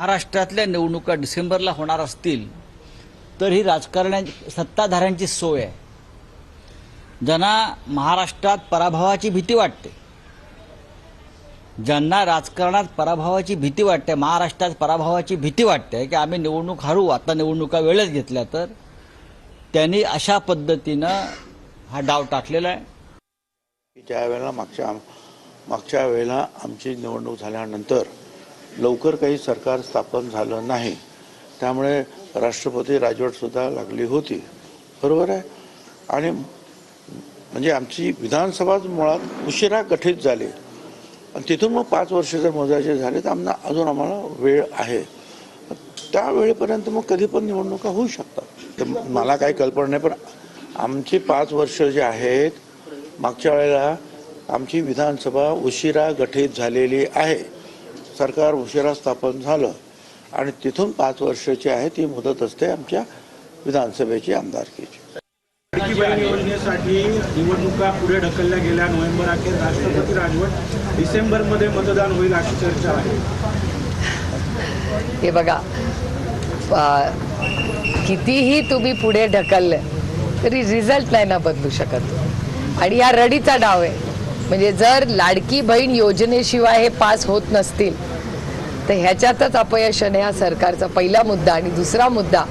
महाराष्ट्रातल्या निवडणुका डिसेंबरला होणार असतील तर ही सत्ताधाऱ्यांची सोय आहे. ज्यांना महाराष्ट्रात पराभवाची भीती वाटते, ज्यांना राजकारणात पराभवाची भीती वाटते, महाराष्ट्रात पराभवाची भीती वाटते की आम्ही निवडणूक हरू, आता निवडणुका वेळच घेतल्या, तर त्यांनी अशा पद्धतीनं हा डाव टाकलेला आहे. ज्या वेळेला मागच्या वेळेला आमची निवडणूक झाल्यानंतर लवकर काही सरकार स्थापन झालं नाही, त्यामुळे राष्ट्रपती राजवटसुद्धा लागली होती, बरोबर आहे. आणि म्हणजे आमची विधानसभाच मुळात उशिरा गठीत झाली आणि तिथून मग 5 वर्ष जर मोजायचे झाले तर अजून आम्हाला वेळ आहे. त्या वेळेपर्यंत मग कधी पण निवडणुका होऊ शकतात. तर मला काही कल्पना नाही, पण आमची 5 वर्ष जे आहेत, मागच्या वेळेला आमची विधानसभा उशिरा गठीत झालेली आहे, सरकार उशिरा स्थापन झालं आणि तिथून 5 वर्षाची आहे ती मुदत असते आमच्या विधानसभेची आमदारकीची. लाडकी बहीण योजनेसाठी निवडणुका पुढे ढकलल्या गेल्या. नोव्हेंबर अखेर राष्ट्रपती राजवट, डिसेंबरमध्ये मतदान होईल अशी चर्चा आहे. हे बघा, कितीही तुम्ही पुढे ढकललं तरी रिझल्ट नाही ना बदलू शकत. आणि हा रडीचा डाव आहे. म्हणजे जर लाडकी बहीण योजनेशिवाय हे पास होत नसतील तर ह्याच्यातच अपयश आहे हा सरकारचा पहिला मुद्दा. आणि दुसरा मुद्दा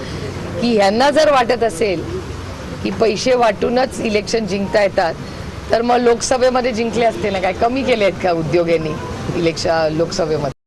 की ह्यांना जर वाटत असेल की पैसे वाटूनच इलेक्शन जिंकता येतात तर मग लोकसभेमध्ये जिंकले असते ना, काय कमी केले आहेत का उद्योगांनी लोकसभेमध्ये?